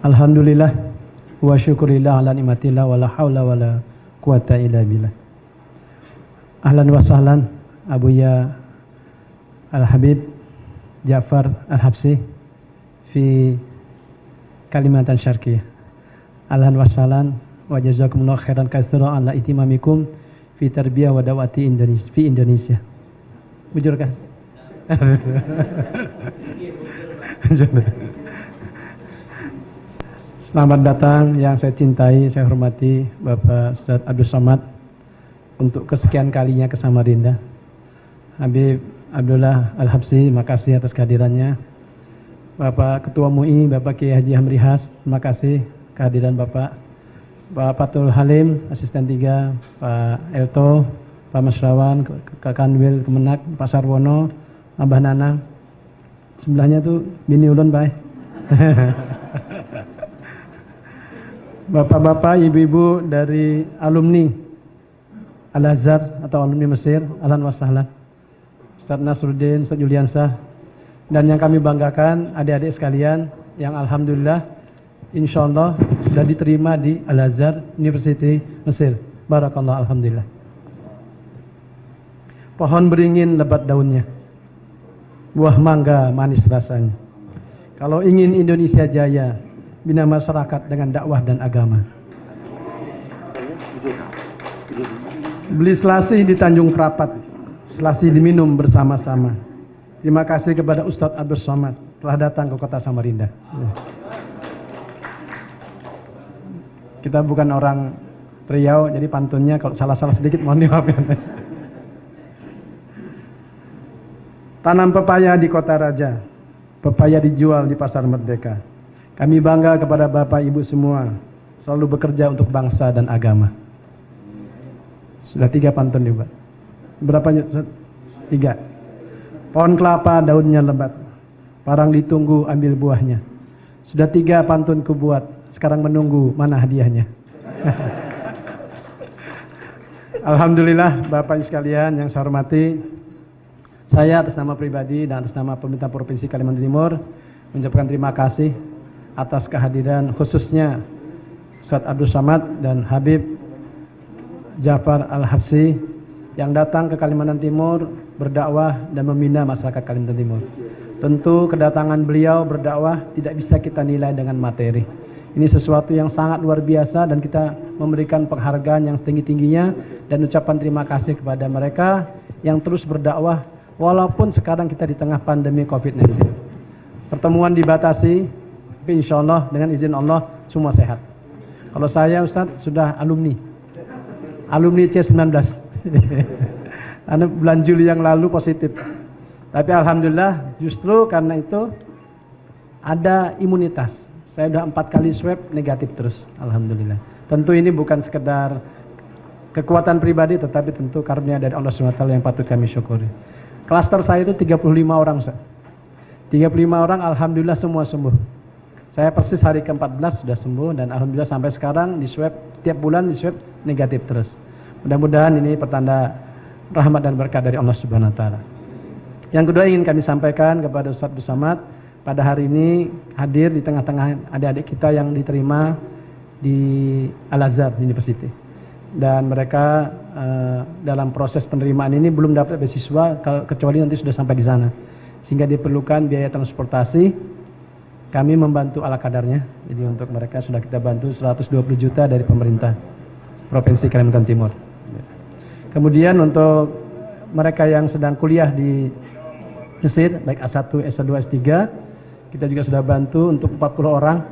Alhamdulillah wa syukurillah ala nikmatillah wala haula wala quwata illa billah. Ahlan wa sahlan Abuya Al-Habib Ja'far Al-Habsi fi Kalimantan Syarqiyah. Ahlan wa sahlan wa jazakumullah khairan katsiran ala itimamikum fi tarbiyah wa dawati Indonesia fi Indonesia. Bujur kah? Selamat datang yang saya cintai, saya hormati Bapak Ustaz Abdul Somad untuk kesekian kalinya ke Samarinda. Habib Abdullah Al-Habsi, terima kasih atas kehadirannya. Bapak Ketua MUI, Bapak Kiai Haji Hamrihas, terima kasih kehadiran Bapak. Pak Fatul Halim, Asisten 3, Pak Elto, Pak Masrawan, Kak Kanwil Kemenak, Pak Sarwono, Abah Nana. Sebelahnya tuh Bini Ulun, Bay. Bapak-bapak, ibu-ibu dari alumni Al-Azhar atau alumni Mesir, ahlan wa sahlan. Ustaz Nasruddin, Ustaz Juliansah, dan yang kami banggakan adik-adik sekalian yang alhamdulillah insyaallah sudah diterima di Al-Azhar University Mesir. Barakallah, alhamdulillah. Pohon beringin lebat daunnya, buah mangga manis rasanya. Kalau ingin Indonesia jaya, bina masyarakat dengan dakwah dan agama. Beli selasih di Tanjung Prapat, selasih diminum bersama-sama. Terima kasih kepada Ustadz Abdul Somad telah datang ke kota Samarinda. Kita bukan orang Riau, jadi pantunnya kalau salah-salah sedikit mohon dimaafkan. Tanam pepaya di Kota Raja, pepaya dijual di Pasar Merdeka. Kami bangga kepada Bapak Ibu semua, selalu bekerja untuk bangsa dan agama. Sudah 3 pantun juga. Berapa? 3. Pohon kelapa daunnya lebat, parang ditunggu ambil buahnya. Sudah 3 pantun kubuat, sekarang menunggu mana hadiahnya. Alhamdulillah Bapak sekalian yang saya hormati, saya atas nama pribadi dan atas nama pemerintah Provinsi Kalimantan Timur mengucapkan terima kasih atas kehadiran khususnya Ustaz Abdul Somad dan Habib Ja'far Al-Habsi yang datang ke Kalimantan Timur berdakwah dan membina masyarakat Kalimantan Timur. Tentu kedatangan beliau berdakwah tidak bisa kita nilai dengan materi. Ini sesuatu yang sangat luar biasa dan kita memberikan penghargaan yang setinggi-tingginya dan ucapan terima kasih kepada mereka yang terus berdakwah walaupun sekarang kita di tengah pandemi COVID-19. Pertemuan dibatasi, tapi insya Allah dengan izin Allah semua sehat. Kalau saya Ustaz sudah alumni C19. Bulan Juli yang lalu positif. Tapi alhamdulillah justru karena itu ada imunitas. Saya sudah 4 kali swab negatif terus. Alhamdulillah. Tentu ini bukan sekedar kekuatan pribadi, tetapi tentu karunia dari Allah SWT yang patut kami syukuri. Klaster saya itu 35 orang Ustaz. 35 orang alhamdulillah semua sembuh. Saya persis hari ke-14 sudah sembuh dan alhamdulillah sampai sekarang di swab tiap bulan di swab negatif terus. Mudah-mudahan ini pertanda rahmat dan berkah dari Allah Subhanahu wa taala. Yang kedua ingin kami sampaikan kepada Ustaz Abdul Somad pada hari ini hadir di tengah-tengah adik-adik kita yang diterima di Al-Azhar University. Dan mereka dalam proses penerimaan ini belum dapat beasiswa kecuali nanti sudah sampai di sana. Sehingga diperlukan biaya transportasi. Kami membantu ala kadarnya. Jadi untuk mereka sudah kita bantu 120 juta dari pemerintah Provinsi Kalimantan Timur. Kemudian untuk mereka yang sedang kuliah di Mesir, baik A1, S2, S3, kita juga sudah bantu untuk 40 orang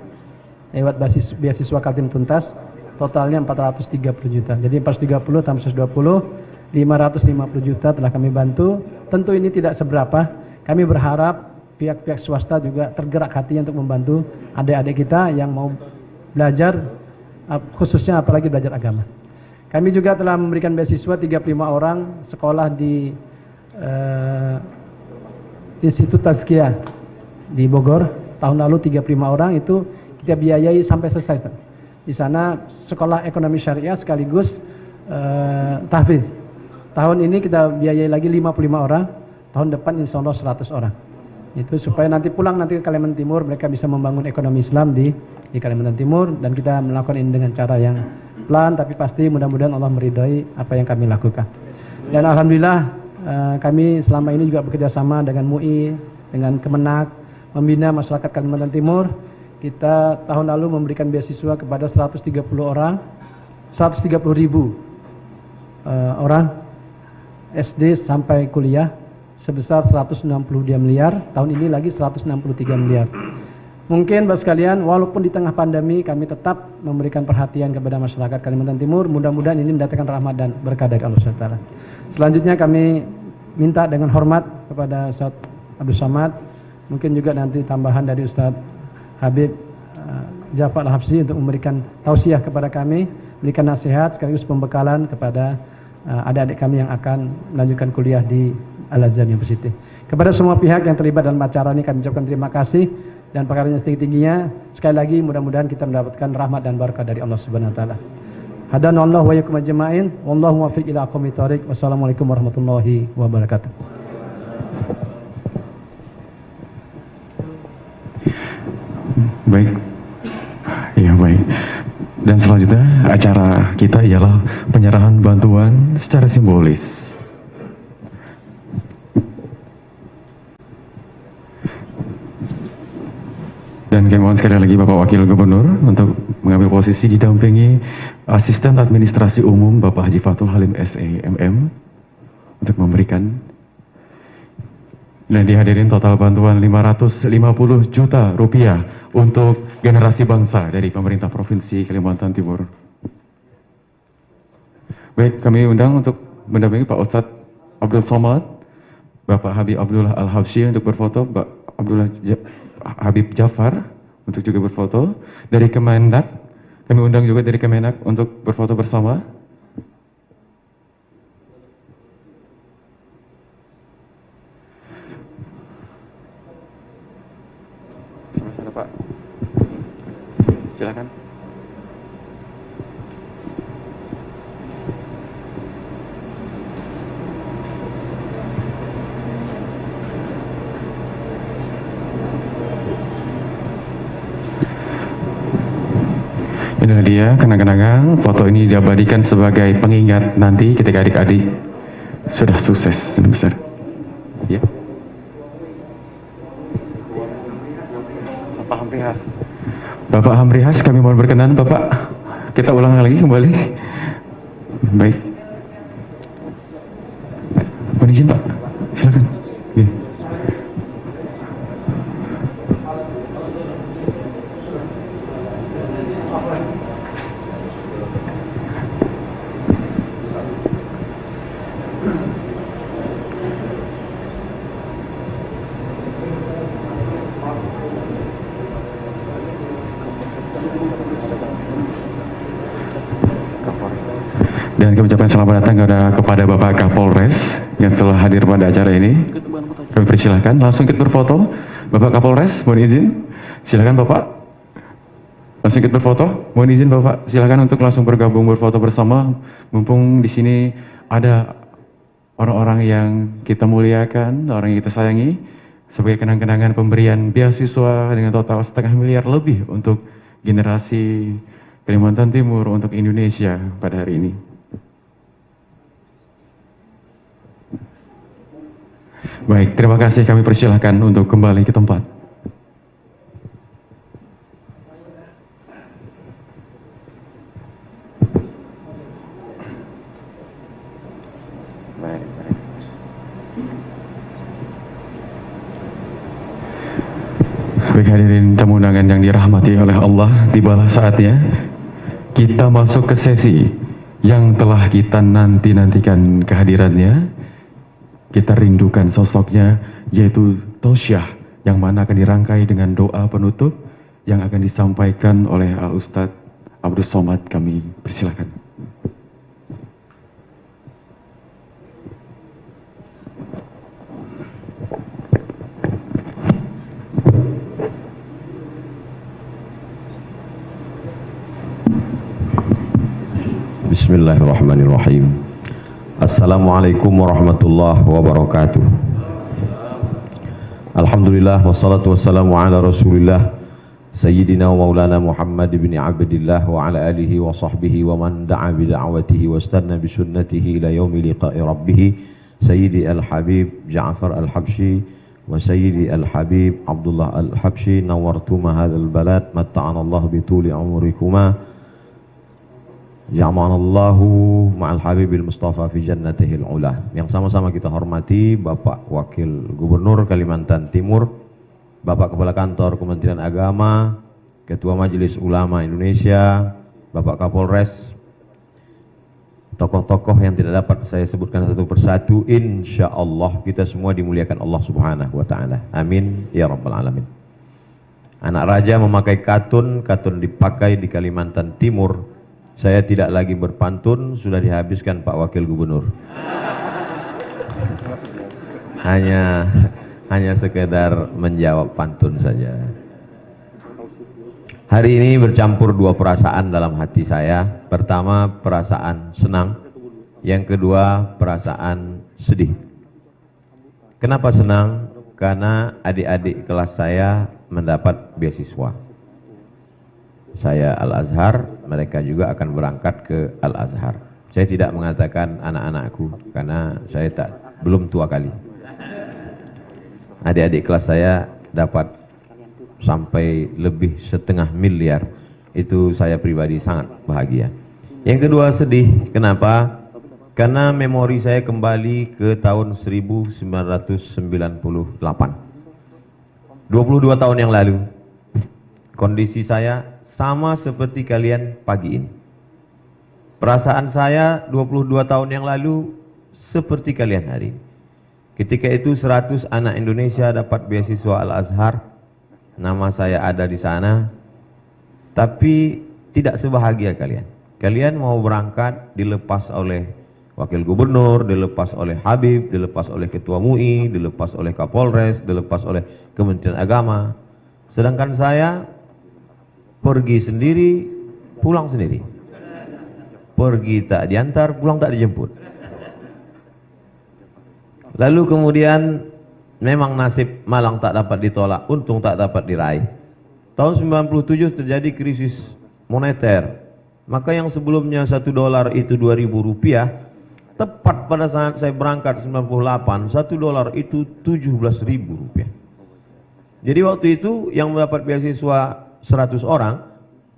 lewat beasiswa Kaltim Tuntas. Totalnya 430 juta. Jadi 430 tambah 120, 550 juta telah kami bantu. Tentu ini tidak seberapa. Kami berharap pihak-pihak swasta juga tergerak hatinya untuk membantu adik-adik kita yang mau belajar, khususnya apalagi belajar agama. Kami juga telah memberikan beasiswa 35 orang sekolah di Institut Tazkiyah di Bogor. Tahun lalu 35 orang itu kita biayai sampai selesai. Di sana sekolah ekonomi syariah sekaligus tahfiz. Tahun ini kita biayai lagi 55 orang, tahun depan insya Allah 100 orang. Itu supaya nanti pulang nanti ke Kalimantan Timur mereka bisa membangun ekonomi Islam di Kalimantan Timur, dan kita melakukan ini dengan cara yang pelan tapi pasti mudah-mudahan Allah meridhai apa yang kami lakukan. Dan alhamdulillah kami selama ini juga bekerja sama dengan MUI, dengan Kemenak, membina masyarakat Kalimantan Timur. Kita tahun lalu memberikan beasiswa kepada 130 ribu orang SD sampai kuliah sebesar 162 miliar. Tahun ini lagi 163 miliar. Mungkin Bapak sekalian, walaupun di tengah pandemi kami tetap memberikan perhatian kepada masyarakat Kalimantan Timur. Mudah-mudahan ini mendatangkan rahmat dan berkah dari Allah SWT. Selanjutnya kami minta dengan hormat kepada Ustaz Abdul Somad, mungkin juga nanti tambahan dari Ustaz Habib Jafar Al-Habsyi untuk memberikan tausiah kepada kami, memberikan nasihat sekaligus pembekalan kepada adik-adik kami yang akan melanjutkan kuliah di Al-Azhar University. Kepada semua pihak yang terlibat dalam acara ini kami ucapkan terima kasih dan perkaranya setinggi-tingginya. Sekali lagi mudah-mudahan kita mendapatkan rahmat dan barakah dari Allah Subhanahu wa taala. Hadanallahu wa iyyakum ajma'in. Wallahu muwaffiq ila aqwamit thoriq. Wassalamualaikum warahmatullahi wabarakatuh. Baik. Ya, baik. Dan selanjutnya acara kita ialah penyerahan bantuan secara simbolis. Dan kami mohon sekali lagi Bapak Wakil Gubernur untuk mengambil posisi didampingi Asisten Administrasi Umum Bapak Haji Fathul Halim SE MM untuk memberikan. Dan dihadirin total bantuan 550 juta rupiah untuk generasi bangsa dari pemerintah Provinsi Kalimantan Timur. Baik, kami undang untuk mendampingi Pak Ustadz Abdul Somad, Bapak Habib Abdullah Al-Habsyi untuk berfoto, Pak Habib Jafar untuk juga berfoto. Dari Kemenak, kami undang juga dari Kemenak untuk berfoto bersama. Pak, silakan. Inilah dia kenang-kenangan. Foto ini diabadikan sebagai pengingat nanti ketika adik-adik sudah sukses dan besar. Ya. Bapak Hamrihas. Bapak Hamrihas, kami mohon berkenan, Bapak. Kita ulang lagi kembali. Baik. Mohon izin, Pak. Silakan. Ya. Dan kami ucapkan selamat datang kepada Bapak Kapolres yang telah hadir pada acara ini. Kami persilahkan langsung kita berfoto. Bapak Kapolres, mohon izin. Silakan Bapak. Langsung kita berfoto. Mohon izin Bapak, silakan untuk langsung bergabung berfoto bersama. Mumpung di sini ada orang-orang yang kita muliakan, orang yang kita sayangi, sebagai kenang-kenangan pemberian beasiswa dengan total 1,5 miliar lebih untuk generasi Kalimantan Timur untuk Indonesia pada hari ini. Baik, terima kasih, kami persilahkan untuk kembali ke tempat. Baik hadirin tamu undangan yang dirahmati oleh Allah, tibalah saatnya kita masuk ke sesi yang telah kita nantikan kehadirannya. Kita rindukan sosoknya, yaitu tausiah yang mana akan dirangkai dengan doa penutup yang akan disampaikan oleh Al-Ustadz Abdul Somad. Kami persilakan. Bismillahirrahmanirrahim. Assalamualaikum warahmatullahi wabarakatuh. Alhamdulillah wassalatu wassalamu ala Rasulillah Sayyidina wa Maulana Muhammad ibn Abdillah wa ala alihi wa sahbihi wa man da'a bi da'watihi wa istanna bi sunnatihi ila yaumi liqa'i rabbih Sayyidi al-Habib Ja'far al-Habsyi wa Sayyidi al-Habib Abdullah al-Habsyi nawartuma hadzal balad matta'ana Allah bi tuli umurikuma Ya'manallahu ma'al Habibil Mustafa fi jannatihil ula. Yang sama-sama kita hormati Bapak Wakil Gubernur Kalimantan Timur, Bapak Kepala Kantor Kementerian Agama, Ketua Majelis Ulama Indonesia, Bapak Kapolres, tokoh-tokoh yang tidak dapat saya sebutkan satu persatu, insya Allah kita semua dimuliakan Allah Subhanahu wa Ta'ala. Amin ya Rabbal Alamin. Anak raja memakai katun, katun dipakai di Kalimantan Timur. Saya tidak lagi berpantun, sudah dihabiskan Pak Wakil Gubernur. Hanya sekedar menjawab pantun saja. Hari ini bercampur dua perasaan dalam hati saya. Pertama perasaan senang, yang kedua perasaan sedih. Kenapa senang? Karena adik-adik kelas saya mendapat beasiswa. Saya Al-Azhar, mereka juga akan berangkat ke Al-Azhar. Saya tidak mengatakan anak-anakku karena saya belum tua kali. Adik-adik kelas saya dapat sampai lebih 1,5 miliar. Itu saya pribadi sangat bahagia. Yang kedua sedih, kenapa? Karena memori saya kembali ke tahun 1998. 22 tahun yang lalu. Kondisi saya sama seperti kalian pagi ini. Perasaan saya 22 tahun yang lalu seperti kalian hari ini. Ketika itu 100 anak Indonesia dapat beasiswa Al-Azhar. Nama saya ada di sana. Tapi tidak sebahagia kalian. Kalian mau berangkat dilepas oleh Wakil Gubernur, dilepas oleh Habib, dilepas oleh Ketua MUI, dilepas oleh Kapolres, dilepas oleh Kementerian Agama. Sedangkan saya pergi sendiri, pulang sendiri. Pergi tak diantar, pulang tak dijemput. Lalu kemudian memang nasib malang tak dapat ditolak, untung tak dapat diraih. Tahun 97 terjadi krisis moneter. Maka yang sebelumnya $1 itu 2.000 rupiah, tepat pada saat saya berangkat 98, $1 itu 17.000 rupiah. Jadi waktu itu yang mendapat beasiswa 100 orang,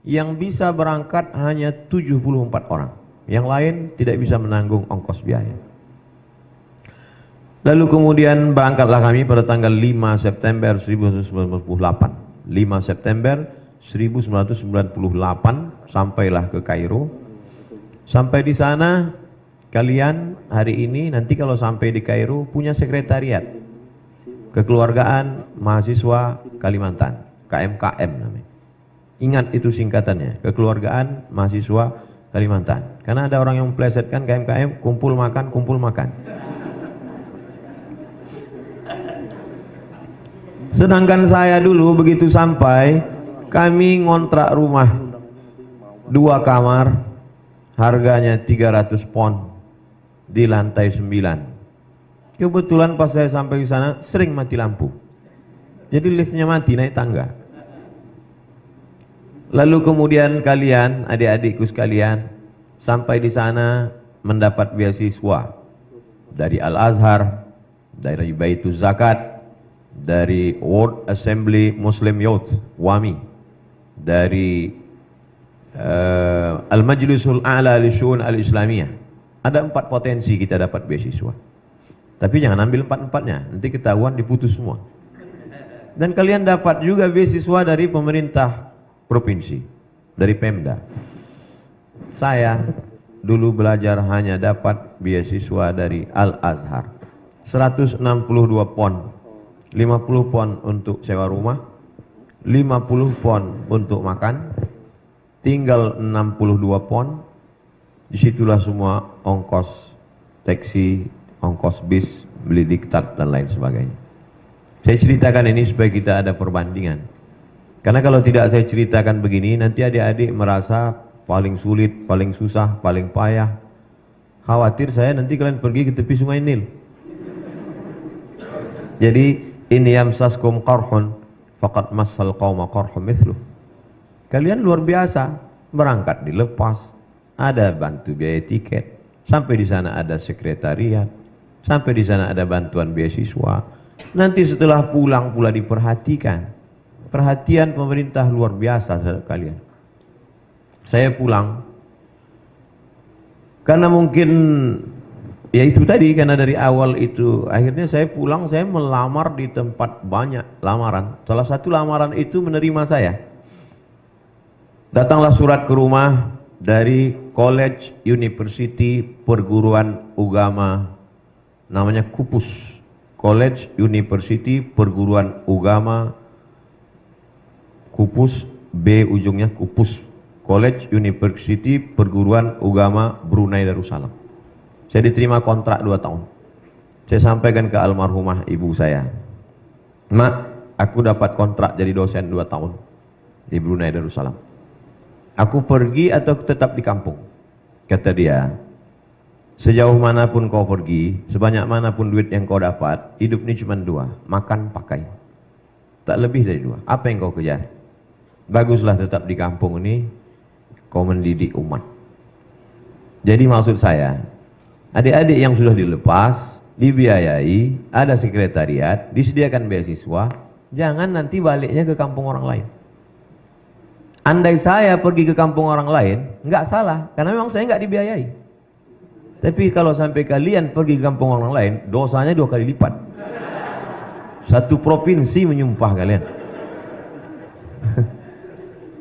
yang bisa berangkat hanya 74 orang. Yang lain tidak bisa menanggung ongkos biaya. Lalu kemudian berangkatlah kami pada tanggal 5 September 1998. 5 September 1998 sampailah ke Kairo. Sampai di sana kalian hari ini nanti kalau sampai di Kairo punya sekretariat Kekeluargaan Mahasiswa Kalimantan, KMKM namanya. Ingat itu singkatannya, Kekeluargaan Mahasiswa Kalimantan. Karena ada orang yang memplesetkan KMKM, kumpul makan, kumpul makan. Sedangkan saya dulu begitu sampai, kami ngontrak rumah 2 kamar, harganya 300 pon di lantai 9. Kebetulan pas saya sampai di sana sering mati lampu. Jadi liftnya mati, naik tangga. Lalu kemudian kalian, adik-adikku sekalian, sampai di sana mendapat beasiswa dari Al-Azhar, dari Baitul Zakat, dari World Assembly Muslim Youth, WAMI, dari Al-Majlisul A'la li Syu'un Al-Islamiyah. Ada 4 potensi kita dapat beasiswa. Tapi jangan ambil 4-4-nya, nanti ketahuan diputus semua. Dan kalian dapat juga beasiswa dari pemerintah provinsi, dari Pemda. Saya dulu belajar hanya dapat beasiswa dari Al-Azhar. 162 pon, 50 pon untuk sewa rumah, 50 pon untuk makan, tinggal 62 pon. Disitulah semua ongkos taksi, ongkos bis, beli diktat dan lain sebagainya. Saya ceritakan ini supaya kita ada perbandingan. Karena kalau tidak saya ceritakan begini, nanti adik-adik merasa paling sulit, paling susah, paling payah. Khawatir saya nanti kalian pergi ke tepi Sungai Nil. Jadi In yamsaskum qarhun faqad massal qauma qarhum mithluh. Kalian luar biasa, berangkat dilepas, ada bantu biaya tiket, sampai di sana ada sekretariat, sampai di sana ada bantuan beasiswa. Nanti setelah pulang pula diperhatikan. Perhatian pemerintah luar biasa terhadap kalian. Saya pulang karena mungkin ya itu tadi, karena dari awal itu akhirnya saya pulang, saya melamar di tempat banyak lamaran. Salah satu lamaran itu menerima saya. Datanglah surat ke rumah dari College University Perguruan Agama, namanya KUPUS, College University Perguruan Agama KUPUS, B ujungnya KUPUS, College University Perguruan Agama Brunei Darussalam. Saya diterima kontrak 2 tahun. Saya sampaikan ke almarhumah ibu saya, "Mak, aku dapat kontrak jadi dosen 2 tahun di Brunei Darussalam. Aku pergi atau tetap di kampung?" Kata dia, "Sejauh manapun kau pergi, sebanyak manapun duit yang kau dapat, hidup ini cuma 2, makan pakai. Tak lebih dari 2. Apa yang kau kejar? Baguslah tetap di kampung ini, kau mendidik umat." Jadi maksud saya, adik-adik yang sudah dilepas, dibiayai, ada sekretariat, disediakan beasiswa, jangan nanti baliknya ke kampung orang lain. Andai saya pergi ke kampung orang lain, nggak salah, karena memang saya nggak dibiayai. Tapi kalau sampai kalian pergi ke kampung orang lain, dosanya 2 kali lipat. Satu provinsi menyumpah kalian.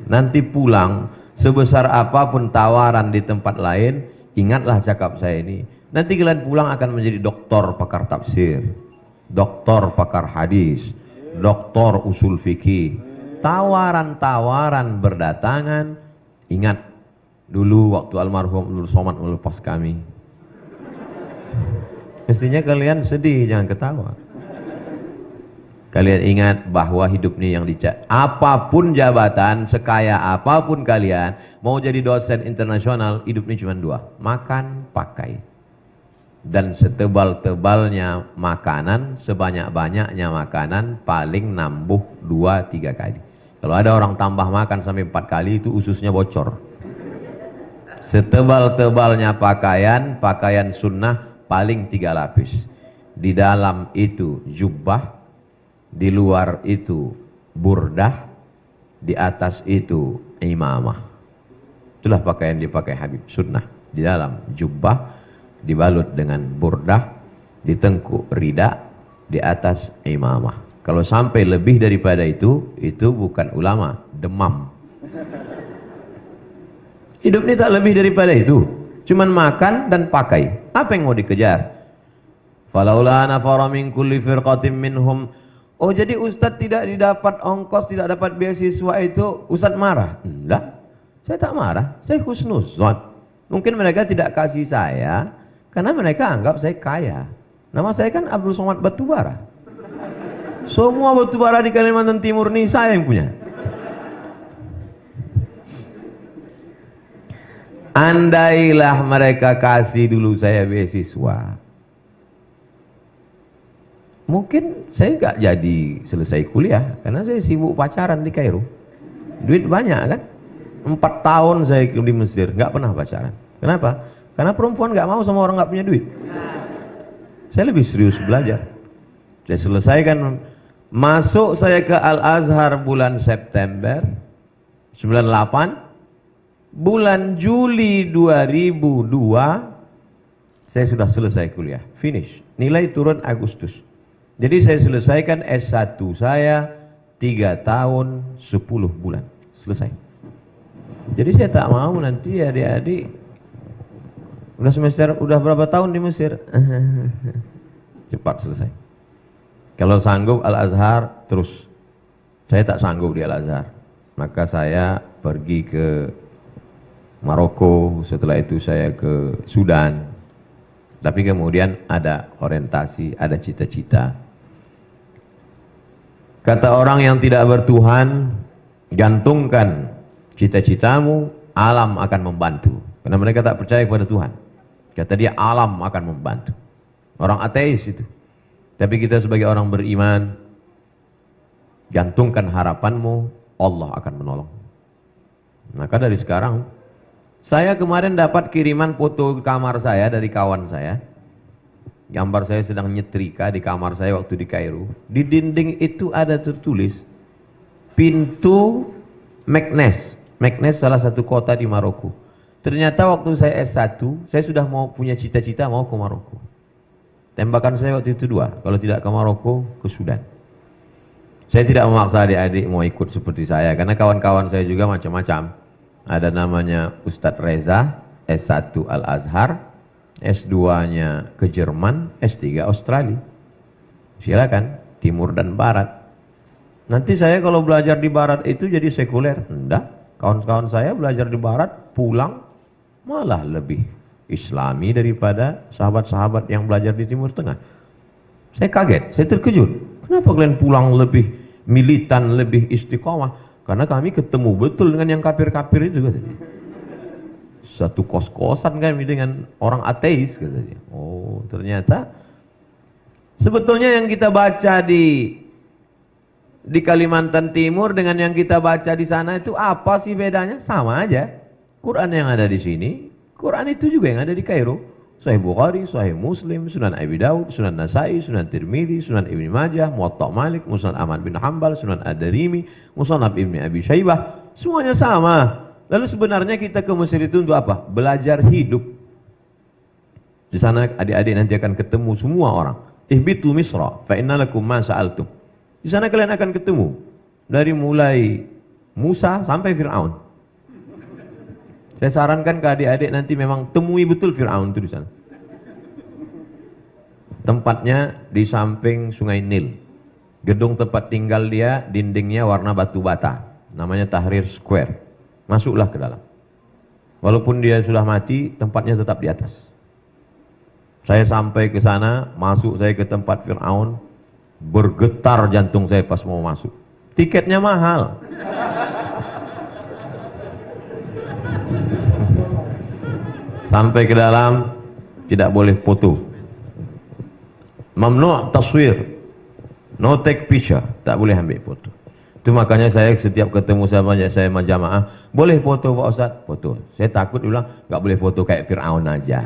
Nanti pulang, sebesar apapun tawaran di tempat lain, ingatlah cakap saya ini. Nanti kalian pulang akan menjadi doktor pakar tafsir, doktor pakar hadis, doktor usul fikih. Tawaran-tawaran berdatangan. Ingat, dulu waktu almarhum Abdul Somad melepas kami. Mestinya kalian sedih, jangan ketawa. Kalian ingat bahwa hidup ini yang dicari. Apapun jabatan, sekaya apapun kalian, mau jadi dosen internasional, hidup ini cuma 2. Makan, pakai. Dan setebal-tebalnya makanan, sebanyak-banyaknya makanan, paling nambuh 2-3 kali. Kalau ada orang tambah makan sampai 4 kali, itu ususnya bocor. Setebal-tebalnya pakaian, pakaian sunnah, paling 3 lapis. Di dalam itu jubbah, di luar itu burdah, di atas itu imamah. Itulah pakaian dipakai Habib, sunnah. Di dalam jubbah, dibalut dengan burdah, di tengkuk rida, di atas imamah. Kalau sampai lebih daripada itu bukan ulama, demam. Hidup ini tak lebih daripada itu, cuman makan dan pakai. Apa yang mau dikejar? Falaula nafara min kulli firqatin minhum. Oh, jadi Ustadz tidak didapat ongkos, tidak dapat beasiswa itu Ustadz marah? Enggak, saya tak marah, saya husnuzon. Mungkin mereka tidak kasih saya karena mereka anggap saya kaya. Nama saya kan Abdul Somad Batubara. Semua batubara di Kalimantan Timur ini saya yang punya. Andailah mereka kasih dulu saya beasiswa, mungkin saya nggak jadi selesai kuliah, karena saya sibuk pacaran di Kairo. Duit banyak kan? 4 tahun saya di Mesir, nggak pernah pacaran. Kenapa? Karena perempuan nggak mau sama orang nggak punya duit. Saya lebih serius belajar. Saya selesaikan, masuk saya ke Al-Azhar bulan September 98. Bulan Juli 2002 saya sudah selesai kuliah, finish. Nilai turun Agustus. Jadi saya selesaikan S1 saya 3 tahun 10 bulan selesai. Jadi saya tak mau nanti adik-adik udah semester, udah berapa tahun di Mesir, cepat selesai. Kalau sanggup Al-Azhar terus. Saya tak sanggup di Al-Azhar, maka saya pergi ke Maroko, setelah itu saya ke Sudan. Tapi kemudian ada orientasi, ada cita-cita. Kata orang yang tidak bertuhan, gantungkan cita-citamu, alam akan membantu. Karena mereka tak percaya kepada Tuhan. Kata dia, alam akan membantu. Orang ateis itu. Tapi kita sebagai orang beriman, Gantungkan harapanmu, Allah akan menolong. Maka dari sekarang, saya kemarin dapat kiriman foto kamar saya dari kawan saya. Gambar saya sedang nyetrika di kamar saya waktu di Kairo. Di dinding itu ada tertulis pintu Meknes. Meknes salah satu kota di Maroko. Ternyata waktu saya S1, saya sudah mau punya cita-cita mau ke Maroko. Tembakan saya waktu itu 2, kalau tidak ke Maroko, ke Sudan. Saya tidak memaksa adik-adik mau ikut seperti saya, karena kawan-kawan saya juga macam-macam. Ada namanya Ustadz Reza, S1 Al-Azhar, S2-nya ke Jerman, S3 Australia. Silakan, timur dan barat. Nanti saya kalau belajar di barat itu jadi sekuler. Enggak, kawan-kawan saya belajar di barat, pulang malah lebih Islami daripada sahabat-sahabat yang belajar di Timur Tengah. Saya kaget, saya terkejut. Kenapa kalian pulang lebih militan, lebih istiqomah? Karena kami ketemu betul dengan yang kafir-kafir itu katanya. Satu kos-kosan kami dengan orang ateis katanya. Oh, ternyata sebetulnya yang kita baca di Kalimantan Timur dengan yang kita baca di sana itu apa sih bedanya? Sama aja. Quran yang ada di sini, Quran itu juga yang ada di Kairo. Sahih Bukhari, Sahih Muslim, Sunan Abi Daud, Sunan Nasai, Sunan Tirmidzi, Sunan Ibnu Majah, Muwatta Malik, Musnad Ahmad bin Hanbal, Sunan Ad-Darimi, Musnad Ibnu Abi Syaibah, semuanya sama. Lalu sebenarnya kita ke Mesir itu untuk apa? Belajar hidup. Di sana adik-adik nanti akan ketemu semua orang. Ihbitu Misra, fa inna lakum ma sa'altum. Di sana kalian akan ketemu dari mulai Musa sampai Fir'aun. Saya sarankan ke adik-adik nanti memang temui betul Fir'aun itu di sana. Tempatnya di samping Sungai Nil. Gedung tempat tinggal dia, dindingnya warna batu bata. Namanya Tahrir Square. Masuklah ke dalam. Walaupun dia sudah mati, tempatnya tetap di atas. Saya sampai ke sana, masuk saya ke tempat Fir'aun, bergetar jantung saya pas mau masuk. Tiketnya mahal. Sampai ke dalam, tidak boleh foto. Mamnu' taswir. No take picture. Tak boleh ambil foto. Itu makanya saya setiap ketemu sama saya jamaah, boleh foto Pak Ustaz? Foto. Saya takut bilang, nggak boleh foto kayak Fir'aun aja.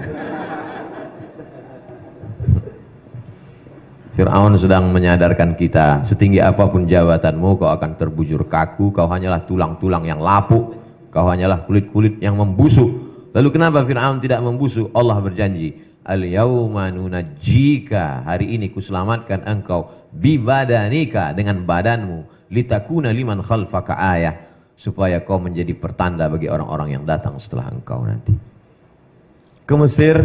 Fir'aun sedang menyadarkan kita, setinggi apapun jabatanmu, kau akan terbujur kaku, kau hanyalah tulang-tulang yang lapuk, kau hanyalah kulit-kulit yang membusuk. Lalu kenapa Fir'aun tidak membusuk? Allah berjanji, al-yawma nunajjika, hari ini kuselamatkan engkau, bibadanika, dengan badanmu, litakuna liman khalfaka ayah, supaya kau menjadi pertanda bagi orang-orang yang datang setelah engkau nanti. Ke Mesir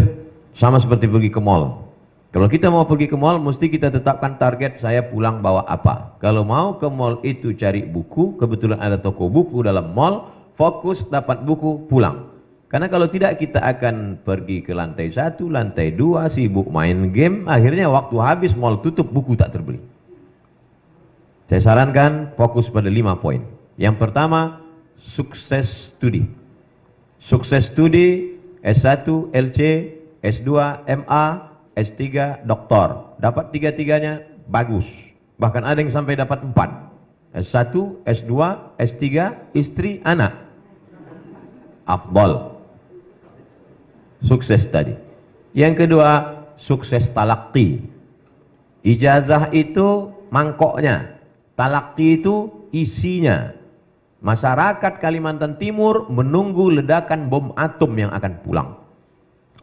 sama seperti pergi ke mall. Kalau kita mau pergi ke mall, mesti kita tetapkan target, saya pulang bawa apa. Kalau mau ke mall itu cari buku, kebetulan ada toko buku dalam mall, fokus dapat buku, pulang. Karena kalau tidak kita akan pergi ke lantai 1, lantai 2, sibuk main game, akhirnya waktu habis mall tutup, buku tak terbeli. Saya sarankan fokus pada 5 poin. Yang pertama, sukses studi. Sukses studi S1, LC, S2, MA, S3, doktor. Dapat 3-3-nya bagus. Bahkan ada yang sampai dapat 4. S1, S2, S3, istri, anak. Afdal. Sukses tadi. Yang kedua, sukses talaqi. Ijazah itu mangkoknya. Talaqi itu isinya. Masyarakat Kalimantan Timur menunggu ledakan bom atom yang akan pulang.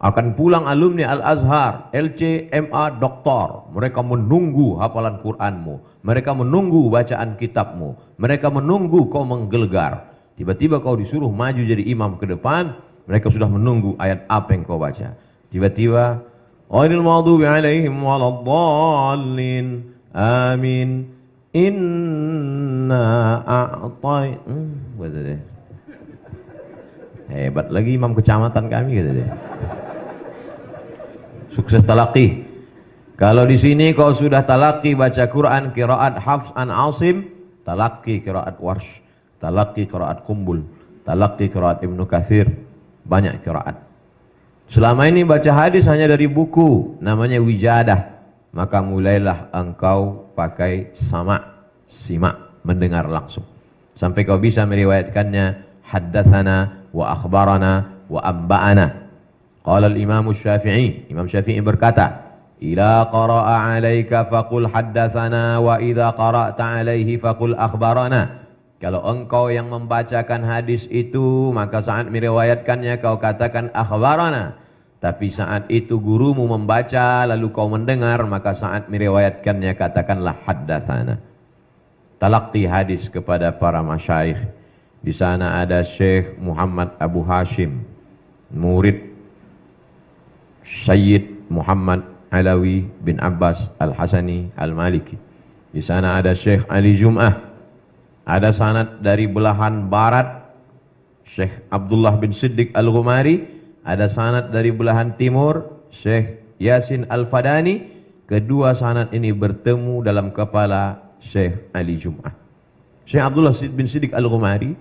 Akan pulang alumni Al-Azhar, LC, MA, doktor. Mereka menunggu hafalan Qur'anmu. Mereka menunggu bacaan kitabmu. Mereka menunggu kau menggelegar. Tiba-tiba kau disuruh maju jadi imam ke depan. Mereka sudah menunggu ayat apa yang kau baca. Tiba-tiba, ghairil maghdubi alaihim waladdallin. Amin. Inna a'tai. Kata dia. Hebat lagi imam kecamatan kami, kata dia. Sukses talaqi. Kalau di sini kau sudah talaqi baca Quran qiraat Hafs an Asim, talaqi qiraat Warsh, talaqi qiraat Qumbul, talaqi qiraat Ibnu Katsir, banyak qiraat. Selama ini baca hadis hanya dari buku, namanya wijadah. Maka mulailah engkau pakai sama. simak, mendengar langsung. Sampai kau bisa meriwayatkannya haddatsana wa akhbarana wa amba'ana. Qala al-Imam Syafi'i, Imam Syafi'i berkata, "Ila qara'a 'alaika faqul haddatsana wa idza qara'ta 'alaihi faqul akhbarana." Kalau engkau yang membacakan hadis itu, maka saat meriwayatkannya kau katakan akhbarana. Tapi saat itu gurumu membaca lalu kau mendengar, maka saat meriwayatkannya katakanlah haddatsana. Talaqi hadis kepada para masyayikh. Di sana ada Syekh Muhammad Abu Hashim, murid Sayyid Muhammad Alawi bin Abbas Al-Hasani Al-Maliki. Di sana ada Syekh Ali Jum'ah. Ada sanad dari belahan barat Syekh Abdullah bin Siddiq Al-Ghumari. Ada sanad dari belahan timur Syekh Yasin Al-Fadani. Kedua sanad ini bertemu dalam kepala Syekh Ali Jum'ah. Syekh Abdullah bin Siddiq Al-Ghumari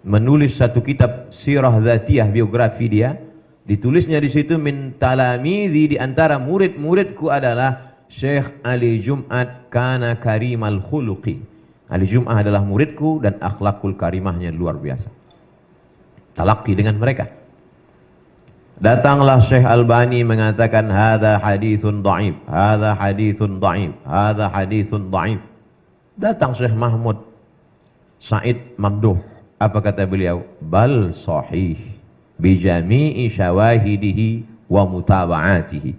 menulis satu kitab sirah dzatiyah, biografi dia. Ditulisnya di situ, min talamizi, di antara murid-muridku adalah Syekh Ali Jum'at kana karimal khuluqi. Ali Jum'ah adalah muridku dan akhlakul karimahnya luar biasa. Talaqi dengan mereka. Datanglah Syekh Albani mengatakan hadza haditsun dhaif, hadza haditsun dhaif, hadza haditsun dhaif. Datang Syekh Mahmud Said Mamduh, apa kata beliau? Bal sahih bi jami'i syawahidihi wa mutaba'atihi.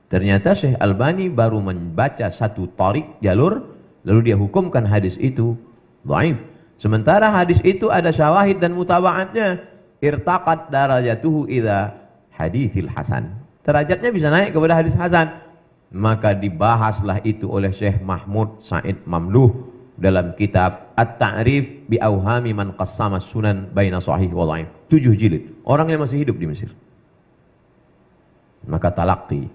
Ternyata Syekh Albani baru membaca satu tarik jalur, lalu dia hukumkan hadis itu dhaif. Sementara hadis itu ada syawahid dan mutaba'atnya. Irtaqat darajatuhu ila haditsil hasan. Derajatnya bisa naik kepada hadis hasan. Maka dibahaslah itu oleh Syekh Mahmud Said Mamduh dalam kitab At-Ta'rif bi Awhami man qassama sunan baina sahih wa dhaif. 7 jilid. Orang yang masih hidup di Mesir. Maka talaqi.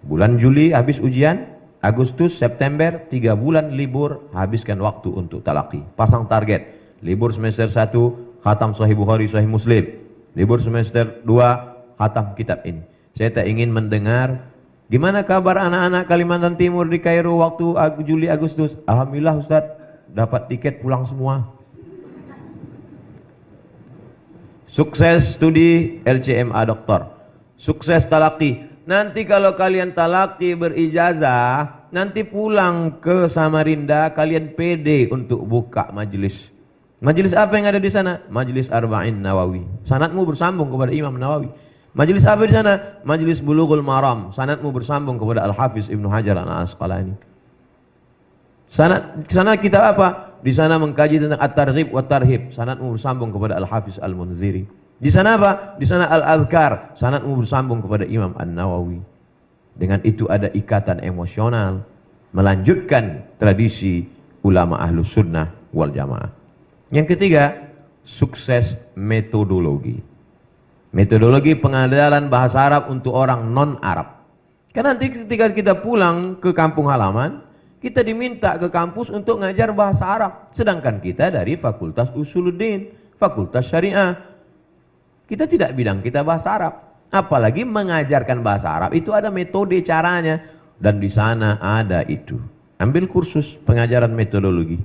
Bulan Juli habis ujian, Agustus, September, 3 bulan libur, habiskan waktu untuk talaqi. Pasang target. Libur semester 1, khatam Sahih Bukhari, Sahih Muslim. Libur semester 2, khatam kitab ini. Saya tak ingin mendengar gimana kabar anak-anak Kalimantan Timur di Kairo waktu Juli Agustus. Alhamdulillah Ustaz, dapat tiket pulang semua. Sukses studi LCMA doktor. Sukses talaqi. Nanti kalau kalian talaqi berijazah, nanti pulang ke Samarinda, kalian pede untuk buka majelis. Majelis apa yang ada di sana? Majelis Arba'in Nawawi. Sanadmu bersambung kepada Imam Nawawi. Majelis apa di sana? Majelis Bulughul Maram. Sanadmu bersambung kepada Al-Hafiz Ibnu Hajar Al-Asqalani. Sana kitab apa? Di sana mengkaji tentang At-Targhib wa Tarhib. Sanadmu bersambung kepada Al-Hafiz Al-Munziri. Di sana apa? Di sana Al-Adhkar. Sanadmu bersambung kepada Imam An-Nawawi. Dengan itu ada ikatan emosional. Melanjutkan tradisi ulama Ahlus Sunnah wal Jamaah. Yang ketiga, sukses metodologi. Metodologi pengajaran bahasa Arab untuk orang non-Arab. Karena nanti ketika kita pulang ke kampung halaman, kita diminta ke kampus untuk ngajar bahasa Arab. Sedangkan kita dari Fakultas Usuluddin, Fakultas Syariah. Kita tidak bidang kita bahasa Arab. Apalagi mengajarkan bahasa Arab, itu ada metode caranya. Dan di sana ada itu. Ambil kursus pengajaran metodologi.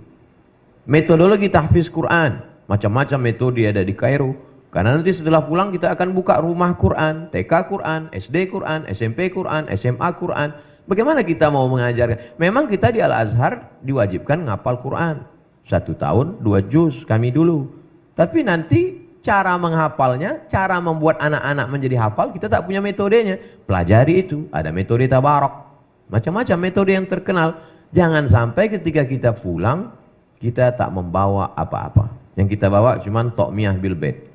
Metodologi tahfiz Quran. Macam-macam metode ada di Kairo. Karena nanti setelah pulang kita akan buka rumah Quran, TK Quran, SD Quran, SMP Quran, SMA Quran. Bagaimana kita mau mengajarkan? Memang kita di Al-Azhar diwajibkan ngapal Quran. 1 tahun 2 juz kami dulu. Tapi nanti cara menghafalnya, cara membuat anak-anak menjadi hafal, kita tak punya metodenya. Pelajari itu. Ada metode tabarok. Macam-macam metode yang terkenal. Jangan sampai ketika kita pulang, kita tak membawa apa-apa. Yang kita bawa cuma tokmiyah bil bait.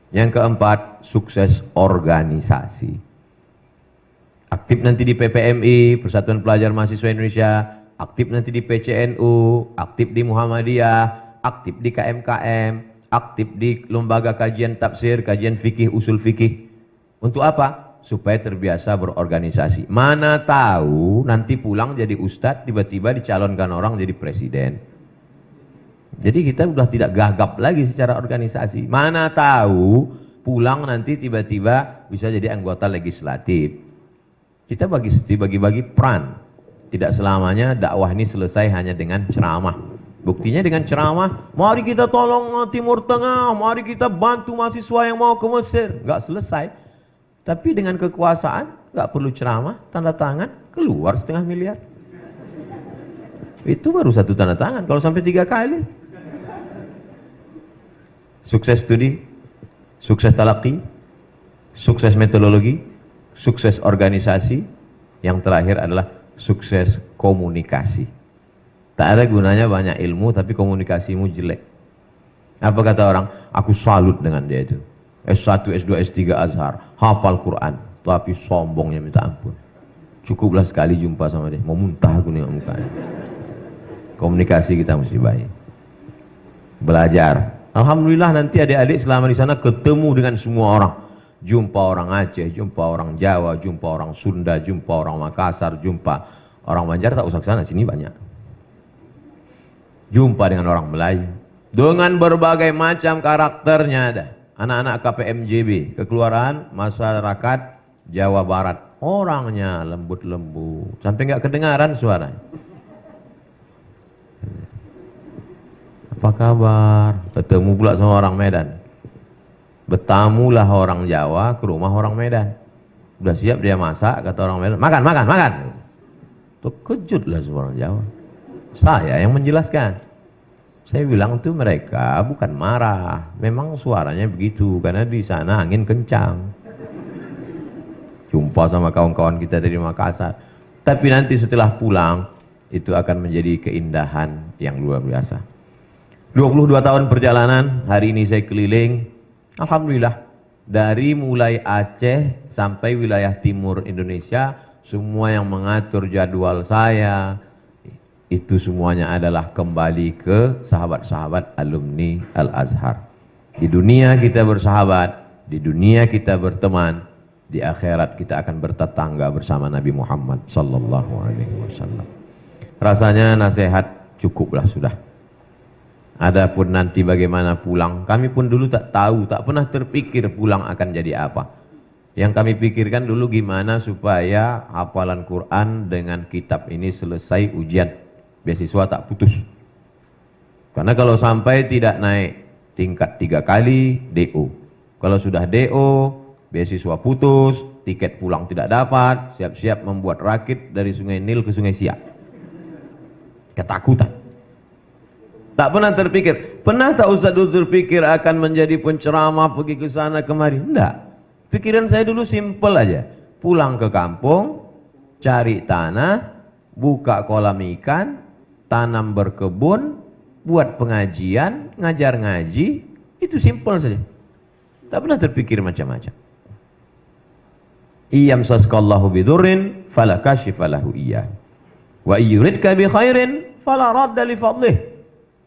Yang keempat, sukses organisasi. Aktif nanti di PPMI, Persatuan Pelajar Mahasiswa Indonesia. Aktif nanti di PCNU. Aktif di Muhammadiyah. Aktif di KMKM. Aktif di lembaga kajian tafsir, kajian fikih, usul fikih. Untuk apa? Supaya terbiasa berorganisasi. Mana tahu nanti pulang jadi ustadz, tiba-tiba dicalonkan orang jadi presiden. Jadi kita sudah tidak gagap lagi secara organisasi. Mana tahu pulang nanti tiba-tiba bisa jadi anggota legislatif. Kita bagi-bagi peran. Tidak selamanya dakwah ini selesai hanya dengan ceramah. Buktinya dengan ceramah, mari kita tolong Timur Tengah, mari kita bantu mahasiswa yang mau ke Mesir. Nggak selesai. Tapi dengan kekuasaan, nggak perlu ceramah, tanda tangan, keluar 500 miliar. Itu baru 1 tanda tangan, kalau sampai 3 kali. Sukses studi, sukses talaqi, sukses metodologi, sukses organisasi, yang terakhir adalah sukses komunikasi. Tak ada gunanya banyak ilmu tapi komunikasimu jelek. Apa kata orang? Aku salut dengan dia itu. S1, S2, S3 Azhar, hafal Quran, tapi sombongnya minta ampun. Cukuplah sekali jumpa sama dia, mau muntah aku nengok mukanya. Komunikasi kita mesti baik. Belajar. Alhamdulillah nanti adik-adik selama di sana ketemu dengan semua orang. Jumpa orang Aceh, jumpa orang Jawa, jumpa orang Sunda, jumpa orang Makassar, jumpa orang Banjar, tak usah ke sana, sini banyak. Jumpa dengan orang Melayu. Dengan berbagai macam karakternya ada. Anak-anak KPMJB, Kekeluargaan Masyarakat Jawa Barat. Orangnya lembut-lembut, sampai nggak kedengaran suaranya. Apa kabar? Ketemu pula sama orang Medan. Bertamulah orang Jawa ke rumah orang Medan. Udah siap dia masak, kata orang Medan, makan, makan, makan. Terkejutlah semua orang Jawa. Saya yang menjelaskan. Saya bilang tuh mereka bukan marah, memang suaranya begitu karena di sana angin kencang. Jumpa sama kawan-kawan kita dari Makassar. Tapi nanti setelah pulang itu akan menjadi keindahan yang luar biasa. 22 tahun perjalanan, hari ini saya keliling. Alhamdulillah, dari mulai Aceh sampai wilayah timur Indonesia, semua yang mengatur jadwal saya, itu semuanya adalah kembali ke sahabat-sahabat alumni Al-Azhar. Di dunia kita bersahabat, di dunia kita berteman, di akhirat kita akan bertetangga bersama Nabi Muhammad sallallahu alaihi wasallam. Rasanya nasihat cukuplah sudah. Adapun nanti bagaimana pulang, kami pun dulu tak tahu, tak pernah terpikir pulang akan jadi apa. Yang kami pikirkan dulu gimana supaya hafalan Quran dengan kitab ini selesai ujian, beasiswa tak putus. Karena kalau sampai tidak naik tingkat 3 kali, DO. Kalau sudah DO, beasiswa putus, tiket pulang tidak dapat, siap-siap membuat rakit dari Sungai Nil ke Sungai Siak. Ketakutan. Tak pernah terpikir. Pernah tak Ustaz dulu terpikir akan menjadi penceramah, pergi ke sana kemari? Enggak. Pikiran saya dulu simpel aja. Pulang ke kampung, cari tanah, buka kolam ikan, tanam berkebun, buat pengajian, ngajar ngaji. Itu simpel saja. Tak pernah terpikir macam-macam. Iyamsaskallahu bidurrin fala kashifa lahu iyyah. Wa yuridka bi khairin fala radda li fadlih.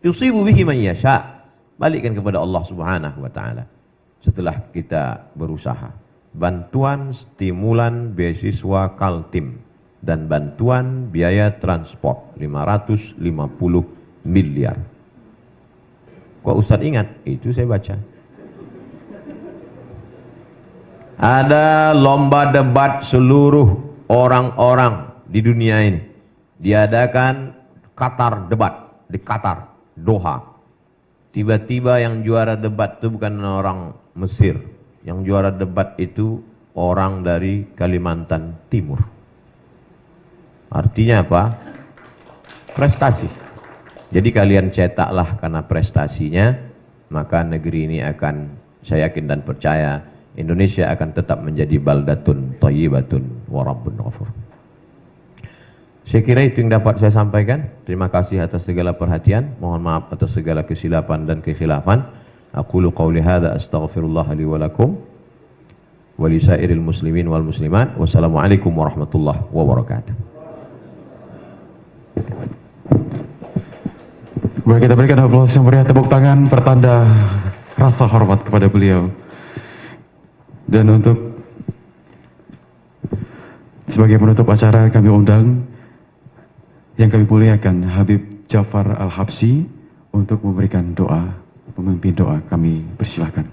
Yusibu bihi man yasha. Balikkan kepada Allah Subhanahu wa taala. Setelah kita berusaha, bantuan stimulan beasiswa Kaltim dan bantuan biaya transport 550 miliar. Kok Ustaz ingat? Itu saya baca. Ada lomba debat seluruh orang-orang di dunia ini. Diadakan Qatar debat di Qatar, Doha. Tiba-tiba yang juara debat itu bukan orang Mesir. Yang juara debat itu orang dari Kalimantan Timur. Artinya apa? Prestasi. Jadi kalian cetaklah karena prestasinya, maka negeri ini akan, saya yakin dan percaya, Indonesia akan tetap menjadi baldatun thayyibatun wa rabbun ghafur. Saya kira itu yang dapat saya sampaikan. Terima kasih atas segala perhatian. Mohon maaf atas segala kesilapan dan kekhilafan. Aqulu qawli hadza astaghfirullah li wa lakum wa li sairil muslimin wal muslimat. Wassalamualaikum warahmatullahi wabarakatuh. Baik, kita berikan aplaus yang meriah, tepuk tangan pertanda rasa hormat kepada beliau. Dan untuk sebagai penutup acara kami undang yang kami muliakan Habib Ja'far Al-Habsyi untuk memberikan doa, memimpin doa. Kami persilahkan.